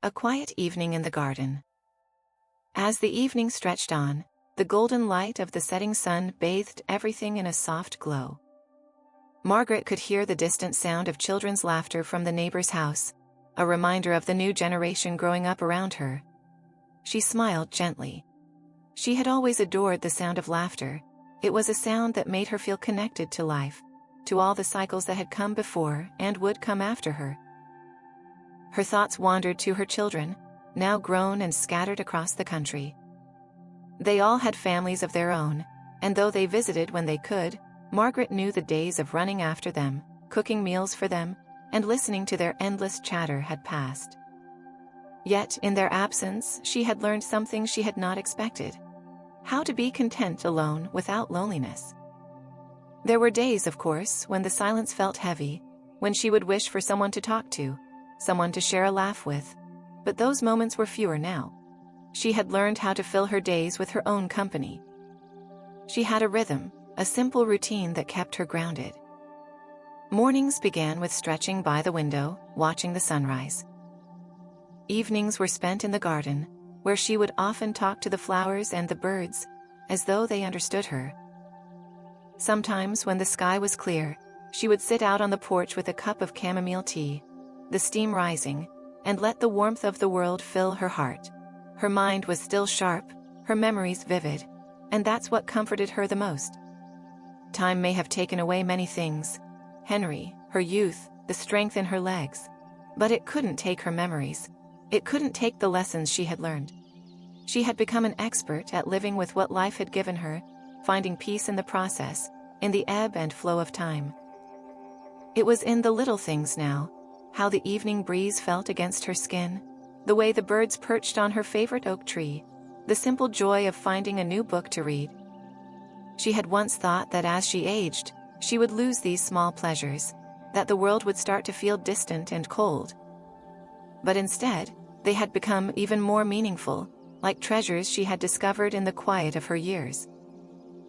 A quiet evening in the garden. As the evening stretched on, the golden light of the setting sun bathed everything in a soft glow. Margaret could hear the distant sound of children's laughter from the neighbor's house, a reminder of the new generation growing up around her. She smiled gently. She had always adored the sound of laughter. It was a sound that made her feel connected to life, to all the cycles that had come before and would come after her. Her thoughts wandered to her children, now grown and scattered across the country. They all had families of their own, and though they visited when they could, Margaret knew the days of running after them, cooking meals for them, and listening to their endless chatter had passed. Yet, in their absence, she had learned something she had not expected: how to be content alone without loneliness. There were days, of course, when the silence felt heavy, when she would wish for someone to talk to, someone to share a laugh with, but those moments were fewer now. She had learned how to fill her days with her own company. She had a rhythm, a simple routine that kept her grounded. Mornings began with stretching by the window, watching the sunrise. Evenings were spent in the garden, where she would often talk to the flowers and the birds, as though they understood her. Sometimes, when the sky was clear, she would sit out on the porch with a cup of chamomile tea, the steam rising, and let the warmth of the world fill her heart. Her mind was still sharp, her memories vivid, and that's what comforted her the most. Time may have taken away many things: Henry, her youth, the strength in her legs. But it couldn't take her memories. It couldn't take the lessons she had learned. She had become an expert at living with what life had given her, finding peace in the process, in the ebb and flow of time. It was in the little things now: how the evening breeze felt against her skin, the way the birds perched on her favorite oak tree, the simple joy of finding a new book to read. She had once thought that as she aged, she would lose these small pleasures, that the world would start to feel distant and cold. But instead, they had become even more meaningful, like treasures she had discovered in the quiet of her years.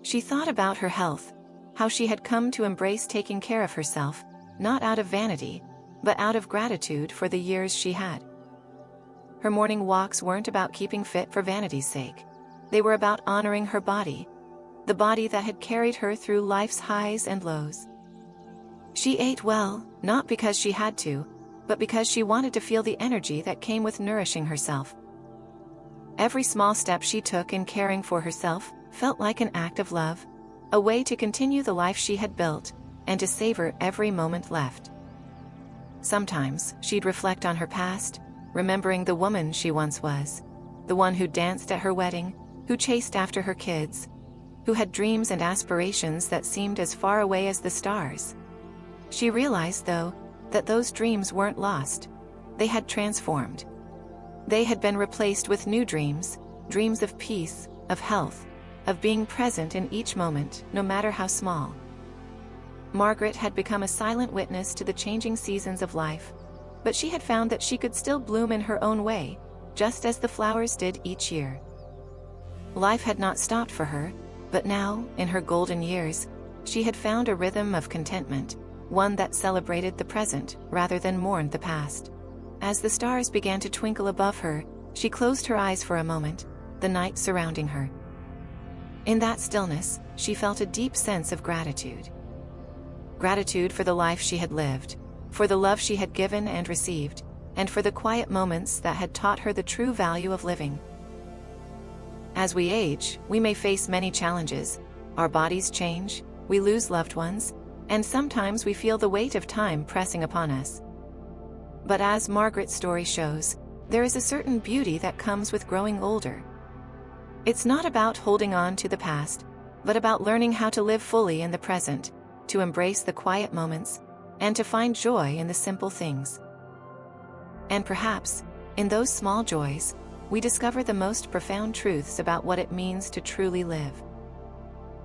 She thought about her health, how she had come to embrace taking care of herself, not out of vanity, but out of gratitude for the years she had. Her morning walks weren't about keeping fit for vanity's sake. They were about honoring her body, the body that had carried her through life's highs and lows. She ate well, not because she had to, but because she wanted to feel the energy that came with nourishing herself. Every small step she took in caring for herself felt like an act of love, a way to continue the life she had built, and to savor every moment left. Sometimes, she'd reflect on her past, remembering the woman she once was, the one who danced at her wedding, who chased after her kids, who had dreams and aspirations that seemed as far away as the stars. She realized, though, that those dreams weren't lost. They had transformed. They had been replaced with new dreams, dreams of peace, of health, of being present in each moment, no matter how small. Margaret had become a silent witness to the changing seasons of life, but she had found that she could still bloom in her own way, just as the flowers did each year. Life had not stopped for her, but now, in her golden years, she had found a rhythm of contentment, one that celebrated the present rather than mourned the past. As the stars began to twinkle above her, she closed her eyes for a moment, the night surrounding her. In that stillness, she felt a deep sense of gratitude. Gratitude for the life she had lived, for the love she had given and received, and for the quiet moments that had taught her the true value of living. As we age, we may face many challenges. Our bodies change, we lose loved ones, and sometimes we feel the weight of time pressing upon us. But as Margaret's story shows, there is a certain beauty that comes with growing older. It's not about holding on to the past, but about learning how to live fully in the present, to embrace the quiet moments, and to find joy in the simple things. And perhaps, in those small joys, we discover the most profound truths about what it means to truly live.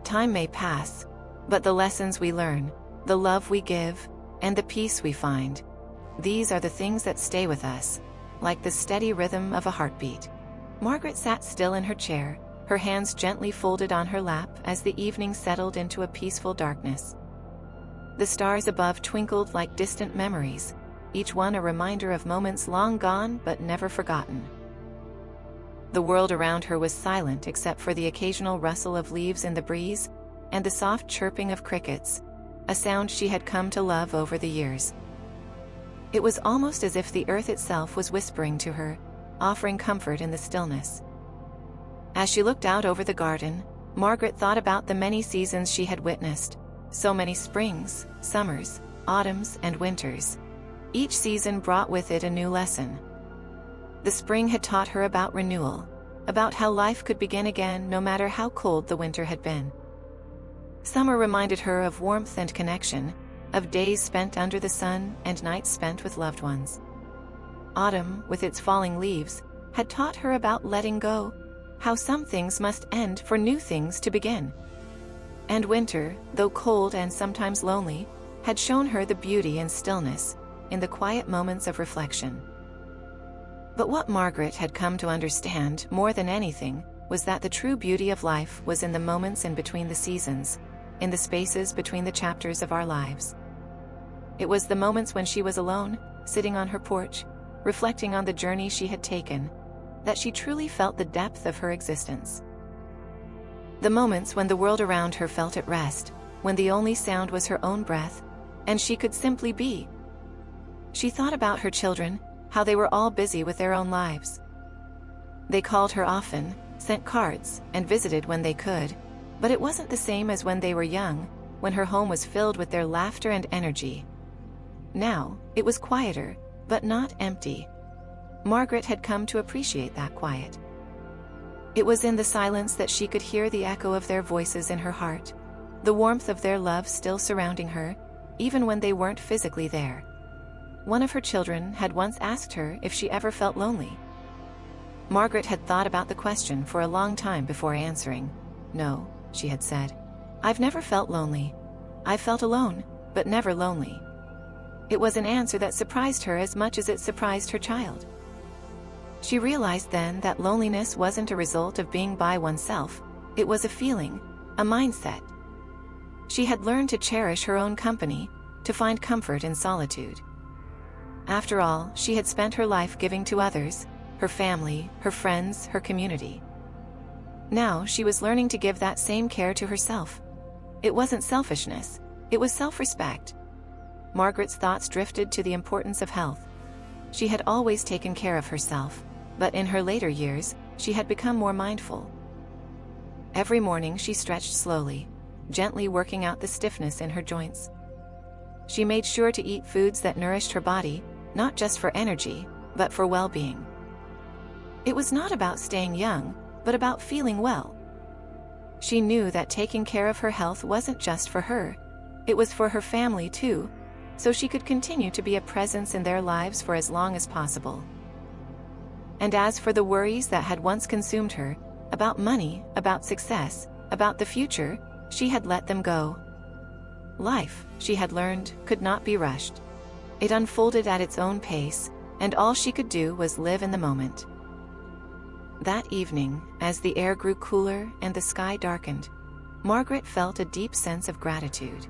Time may pass, but the lessons we learn, the love we give, and the peace we find, these are the things that stay with us, like the steady rhythm of a heartbeat. Margaret sat still in her chair, her hands gently folded on her lap as the evening settled into a peaceful darkness. The stars above twinkled like distant memories, each one a reminder of moments long gone but never forgotten. The world around her was silent except for the occasional rustle of leaves in the breeze and the soft chirping of crickets, a sound she had come to love over the years. It was almost as if the earth itself was whispering to her, offering comfort in the stillness. As she looked out over the garden, Margaret thought about the many seasons she had witnessed, so many springs, summers, autumns, and winters. Each season brought with it a new lesson. The spring had taught her about renewal, about how life could begin again no matter how cold the winter had been. Summer reminded her of warmth and connection, of days spent under the sun and nights spent with loved ones. Autumn, with its falling leaves, had taught her about letting go, how some things must end for new things to begin. And winter, though cold and sometimes lonely, had shown her the beauty in stillness, in the quiet moments of reflection. But what Margaret had come to understand more than anything was that the true beauty of life was in the moments in between the seasons, in the spaces between the chapters of our lives. It was the moments when she was alone, sitting on her porch, reflecting on the journey she had taken, that she truly felt the depth of her existence. The moments when the world around her felt at rest, when the only sound was her own breath, and she could simply be. She thought about her children, how they were all busy with their own lives. They called her often, sent cards, and visited when they could, but it wasn't the same as when they were young, when her home was filled with their laughter and energy. Now, it was quieter, but not empty. Margaret had come to appreciate that quiet. It was in the silence that she could hear the echo of their voices in her heart, the warmth of their love still surrounding her, even when they weren't physically there. One of her children had once asked her if she ever felt lonely. Margaret had thought about the question for a long time before answering. "No," she had said. "I've never felt lonely. I felt alone, but never lonely." It was an answer that surprised her as much as it surprised her child. She realized then that loneliness wasn't a result of being by oneself, it was a feeling, a mindset. She had learned to cherish her own company, to find comfort in solitude. After all, she had spent her life giving to others, her family, her friends, her community. Now she was learning to give that same care to herself. It wasn't selfishness, it was self-respect. Margaret's thoughts drifted to the importance of health. She had always taken care of herself, but in her later years, she had become more mindful. Every morning she stretched slowly, gently working out the stiffness in her joints. She made sure to eat foods that nourished her body, not just for energy, but for well-being. It was not about staying young, but about feeling well. She knew that taking care of her health wasn't just for her, it was for her family too, so she could continue to be a presence in their lives for as long as possible. And as for the worries that had once consumed her, about money, about success, about the future, she had let them go. Life, she had learned, could not be rushed. It unfolded at its own pace, and all she could do was live in the moment. That evening, as the air grew cooler and the sky darkened, Margaret felt a deep sense of gratitude.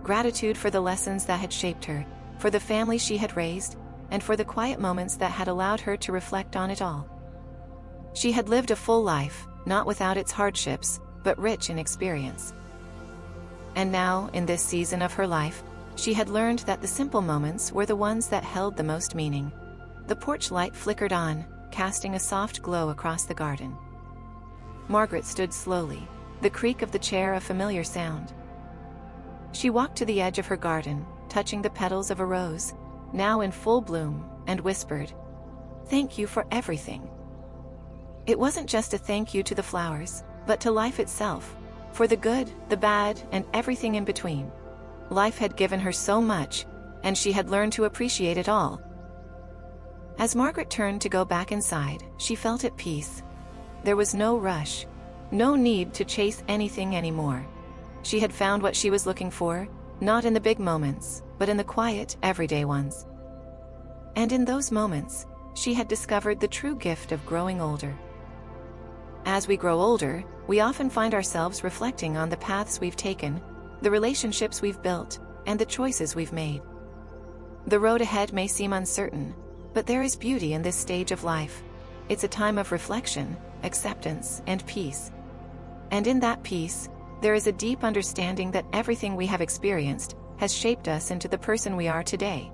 Gratitude for the lessons that had shaped her, for the family she had raised, and for the quiet moments that had allowed her to reflect on it all. She had lived a full life, not without its hardships, but rich in experience. And now, in this season of her life, she had learned that the simple moments were the ones that held the most meaning. The porch light flickered on, casting a soft glow across the garden. Margaret stood slowly, the creak of the chair a familiar sound. She walked to the edge of her garden, touching the petals of a rose, now in full bloom, and whispered, "Thank you for everything." It wasn't just a thank you to the flowers, but to life itself, for the good, the bad, and everything in between. Life had given her so much, and she had learned to appreciate it all. As Margaret turned to go back inside, she felt at peace. There was no rush, no need to chase anything anymore. She had found what she was looking for, not in the big moments, but in the quiet, everyday ones. And in those moments, she had discovered the true gift of growing older. As we grow older, we often find ourselves reflecting on the paths we've taken, the relationships we've built, and the choices we've made. The road ahead may seem uncertain, but there is beauty in this stage of life. It's a time of reflection, acceptance, and peace. And in that peace, there is a deep understanding that everything we have experienced has shaped us into the person we are today.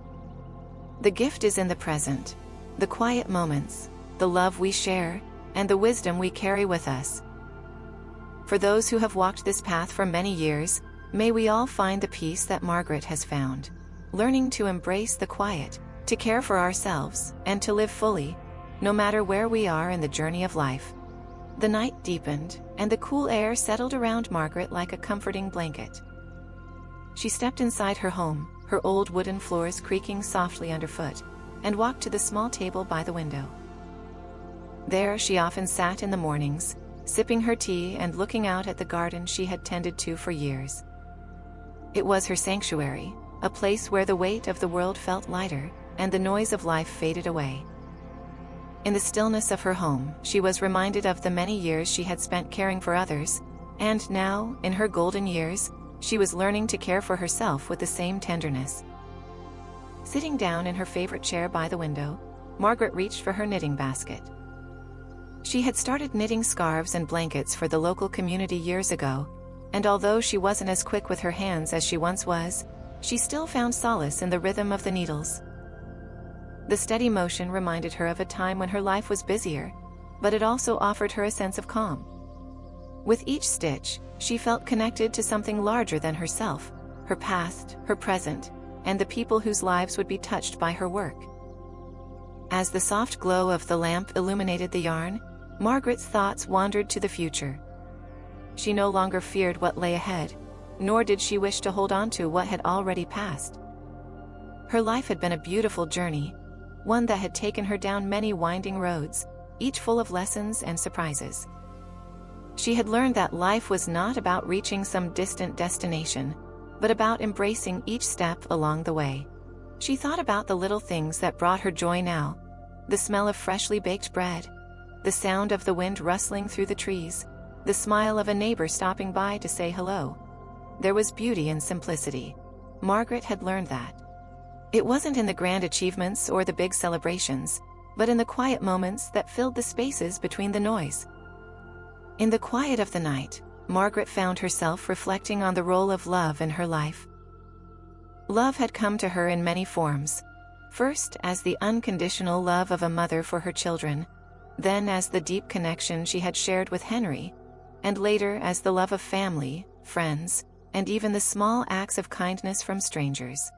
The gift is in the present, the quiet moments, the love we share, and the wisdom we carry with us. For those who have walked this path for many years, may we all find the peace that Margaret has found, learning to embrace the quiet, to care for ourselves, and to live fully, no matter where we are in the journey of life. The night deepened, and the cool air settled around Margaret like a comforting blanket. She stepped inside her home, her old wooden floors creaking softly underfoot, and walked to the small table by the window. There she often sat in the mornings, sipping her tea and looking out at the garden she had tended to for years. It was her sanctuary, a place where the weight of the world felt lighter, and the noise of life faded away. In the stillness of her home, she was reminded of the many years she had spent caring for others, and now, in her golden years, she was learning to care for herself with the same tenderness. Sitting down in her favorite chair by the window, Margaret reached for her knitting basket. She had started knitting scarves and blankets for the local community years ago, and although she wasn't as quick with her hands as she once was, she still found solace in the rhythm of the needles. The steady motion reminded her of a time when her life was busier, but it also offered her a sense of calm. With each stitch, she felt connected to something larger than herself, her past, her present, and the people whose lives would be touched by her work. As the soft glow of the lamp illuminated the yarn, Margaret's thoughts wandered to the future. She no longer feared what lay ahead, nor did she wish to hold on to what had already passed. Her life had been a beautiful journey, one that had taken her down many winding roads, each full of lessons and surprises. She had learned that life was not about reaching some distant destination, but about embracing each step along the way. She thought about the little things that brought her joy now: the smell of freshly baked bread, the sound of the wind rustling through the trees, the smile of a neighbor stopping by to say hello. There was beauty in simplicity. Margaret had learned that. It wasn't in the grand achievements or the big celebrations, but in the quiet moments that filled the spaces between the noise. In the quiet of the night, Margaret found herself reflecting on the role of love in her life. Love had come to her in many forms, first as the unconditional love of a mother for her children, then as the deep connection she had shared with Henry, and later as the love of family, friends, and even the small acts of kindness from strangers.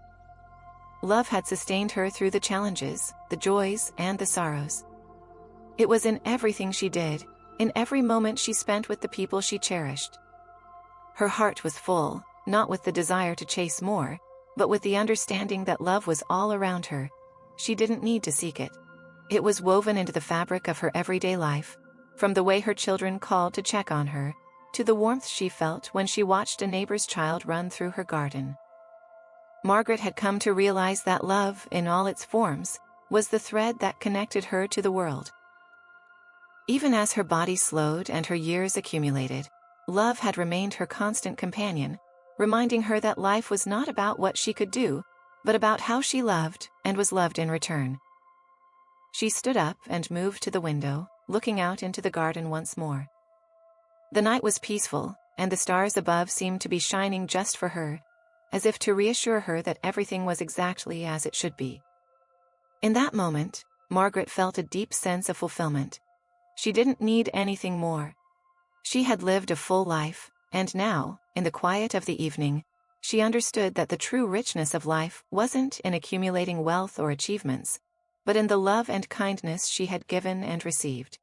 Love had sustained her through the challenges, the joys, and the sorrows. It was in everything she did, in every moment she spent with the people she cherished. Her heart was full, not with the desire to chase more, but with the understanding that love was all around her. She didn't need to seek it. It was woven into the fabric of her everyday life, from the way her children called to check on her, to the warmth she felt when she watched a neighbor's child run through her garden. Margaret had come to realize that love, in all its forms, was the thread that connected her to the world. Even as her body slowed and her years accumulated, love had remained her constant companion, reminding her that life was not about what she could do, but about how she loved and was loved in return. She stood up and moved to the window, looking out into the garden once more. The night was peaceful, and the stars above seemed to be shining just for her, as if to reassure her that everything was exactly as it should be. In that moment, Margaret felt a deep sense of fulfillment. She didn't need anything more. She had lived a full life, and now, in the quiet of the evening, she understood that the true richness of life wasn't in accumulating wealth or achievements, but in the love and kindness she had given and received.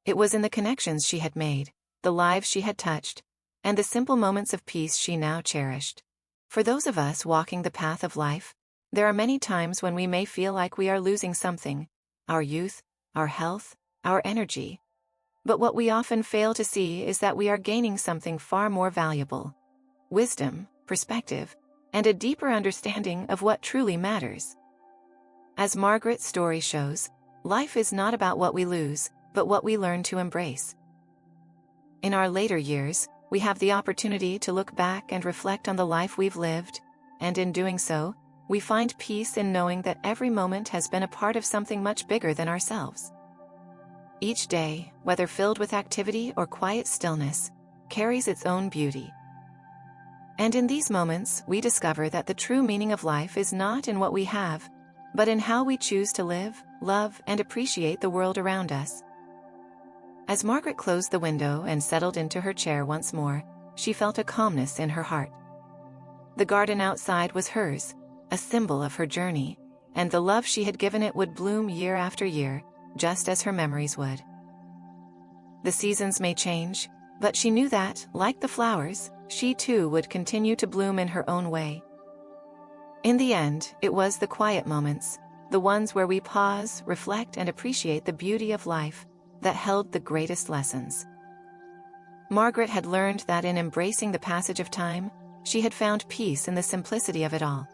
It was in the connections she had made, the lives she had touched, and the simple moments of peace she now cherished. For those of us walking the path of life, there are many times when we may feel like we are losing something: our youth, our health, our energy. But what we often fail to see is that we are gaining something far more valuable: wisdom, perspective, and a deeper understanding of what truly matters. As Margaret's story shows, life is not about what we lose, but what we learn to embrace. In our later years, we have the opportunity to look back and reflect on the life we've lived, and in doing so, we find peace in knowing that every moment has been a part of something much bigger than ourselves. Each day, whether filled with activity or quiet stillness, carries its own beauty. And in these moments, we discover that the true meaning of life is not in what we have, but in how we choose to live, love, and appreciate the world around us. As Margaret closed the window and settled into her chair once more, she felt a calmness in her heart. The garden outside was hers, a symbol of her journey, and the love she had given it would bloom year after year, just as her memories would. The seasons may change, but she knew that, like the flowers, she too would continue to bloom in her own way. In the end, it was the quiet moments, the ones where we pause, reflect, and appreciate the beauty of life, that held the greatest lessons. Margaret had learned that in embracing the passage of time, she had found peace in the simplicity of it all.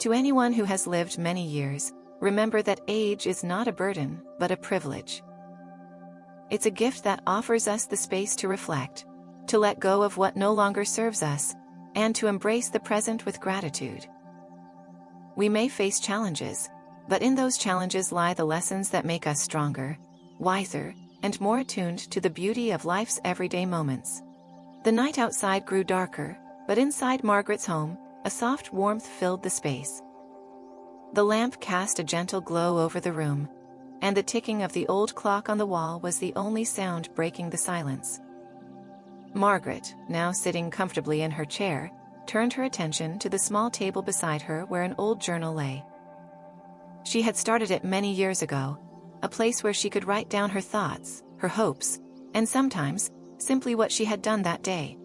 To anyone who has lived many years, remember that age is not a burden, but a privilege. It's a gift that offers us the space to reflect, to let go of what no longer serves us, and to embrace the present with gratitude. We may face challenges, but in those challenges lie the lessons that make us stronger, wiser, and more attuned to the beauty of life's everyday moments. The night outside grew darker, but inside Margaret's home, a soft warmth filled the space. The lamp cast a gentle glow over the room, and the ticking of the old clock on the wall was the only sound breaking the silence. Margaret, now sitting comfortably in her chair, turned her attention to the small table beside her where an old journal lay. She had started it many years ago, a place where she could write down her thoughts, her hopes, and sometimes, simply what she had done that day.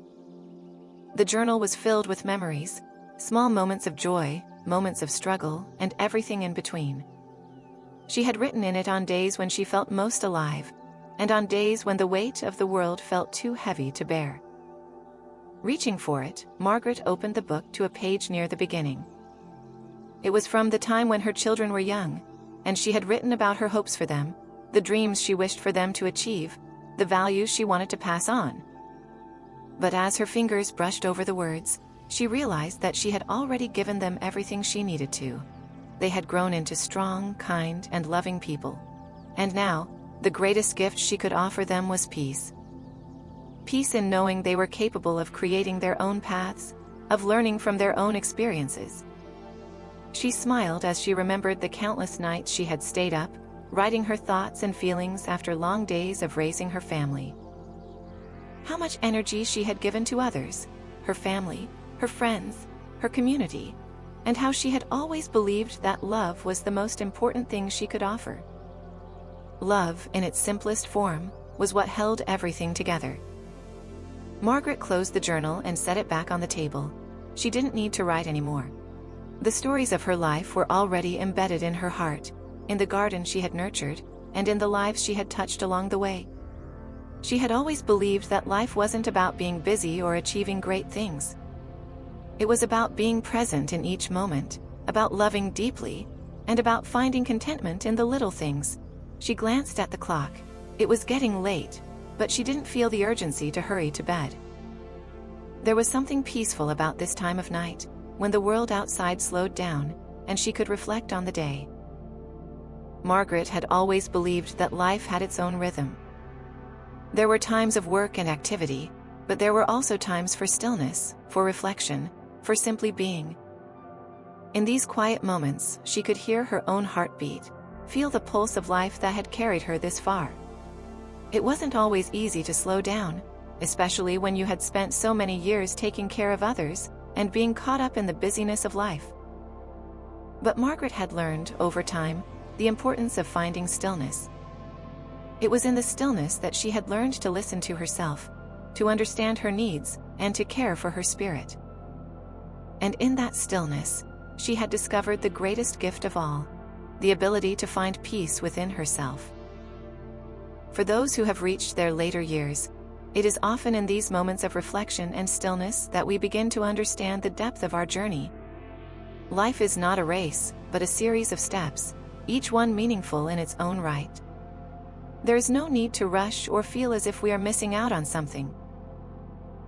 The journal was filled with memories, small moments of joy, moments of struggle, and everything in between. She had written in it on days when she felt most alive, and on days when the weight of the world felt too heavy to bear. Reaching for it, Margaret opened the book to a page near the beginning. It was from the time when her children were young, and she had written about her hopes for them, the dreams she wished for them to achieve, the values she wanted to pass on. But as her fingers brushed over the words, she realized that she had already given them everything she needed to. They had grown into strong, kind, and loving people. And now, the greatest gift she could offer them was peace. Peace in knowing they were capable of creating their own paths, of learning from their own experiences. She smiled as she remembered the countless nights she had stayed up, writing her thoughts and feelings after long days of raising her family. How much energy she had given to others, her family, her friends, her community, and how she had always believed that love was the most important thing she could offer. Love, in its simplest form, was what held everything together. Margaret closed the journal and set it back on the table. She didn't need to write anymore. The stories of her life were already embedded in her heart, in the garden she had nurtured, and in the lives she had touched along the way. She had always believed that life wasn't about being busy or achieving great things. It was about being present in each moment, about loving deeply, and about finding contentment in the little things. She glanced at the clock. It was getting late, but she didn't feel the urgency to hurry to bed. There was something peaceful about this time of night, when the world outside slowed down, and she could reflect on the day. Margaret had always believed that life had its own rhythm. There were times of work and activity, but there were also times for stillness, for reflection, for simply being. In these quiet moments, she could hear her own heartbeat, feel the pulse of life that had carried her this far. It wasn't always easy to slow down, especially when you had spent so many years taking care of others and being caught up in the busyness of life. But Margaret had learned, over time, the importance of finding stillness. It was in the stillness that she had learned to listen to herself, to understand her needs, and to care for her spirit. And in that stillness, she had discovered the greatest gift of all, the ability to find peace within herself. For those who have reached their later years, it is often in these moments of reflection and stillness that we begin to understand the depth of our journey. Life is not a race, but a series of steps, each one meaningful in its own right. There is no need to rush or feel as if we are missing out on something.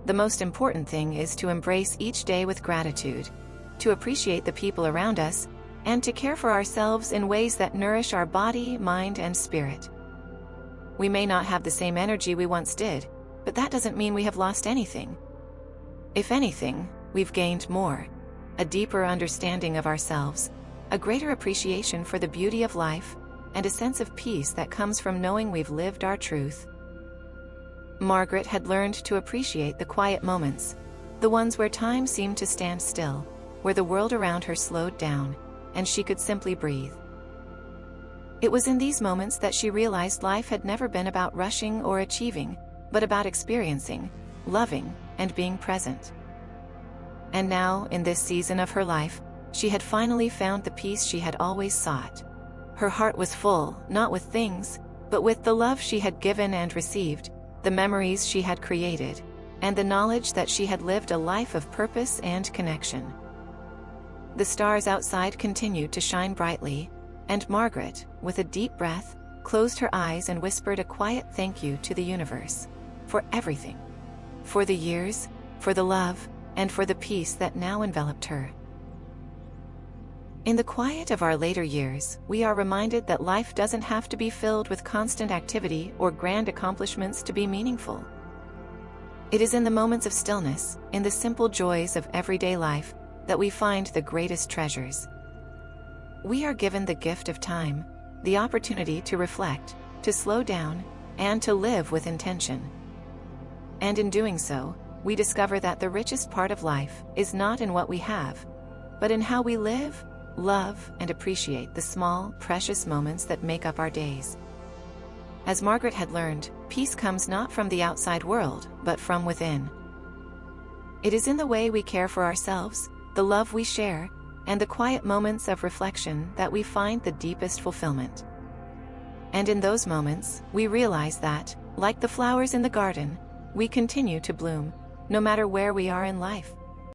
The most important thing is to embrace each day with gratitude, to appreciate the people around us, and to care for ourselves in ways that nourish our body, mind, and spirit. We may not have the same energy we once did, but that doesn't mean we have lost anything. If anything, we've gained more: a deeper understanding of ourselves, a greater appreciation for the beauty of life, and a sense of peace that comes from knowing we've lived our truth. Margaret had learned to appreciate the quiet moments, the ones where time seemed to stand still, where the world around her slowed down, and she could simply breathe. It was in these moments that she realized life had never been about rushing or achieving, but about experiencing, loving, and being present. And now, in this season of her life, she had finally found the peace she had always sought. Her heart was full, not with things, but with the love she had given and received, the memories she had created, and the knowledge that she had lived a life of purpose and connection. The stars outside continued to shine brightly, and Margaret, with a deep breath, closed her eyes and whispered a quiet thank you to the universe. For everything. For the years, for the love, and for the peace that now enveloped her. In the quiet of our later years, we are reminded that life doesn't have to be filled with constant activity or grand accomplishments to be meaningful. It is in the moments of stillness, in the simple joys of everyday life, that we find the greatest treasures. We are given the gift of time, the opportunity to reflect, to slow down, and to live with intention. And in doing so, we discover that the richest part of life is not in what we have, but in how we live, love, and appreciate the small, precious moments that make up our days. As Margaret had learned, peace comes not from the outside world, but from within. It is in the way we care for ourselves, the love we share, and the quiet moments of reflection that we find the deepest fulfillment. And in those moments, we realize that, like the flowers in the garden, we continue to bloom, no matter where we are in life.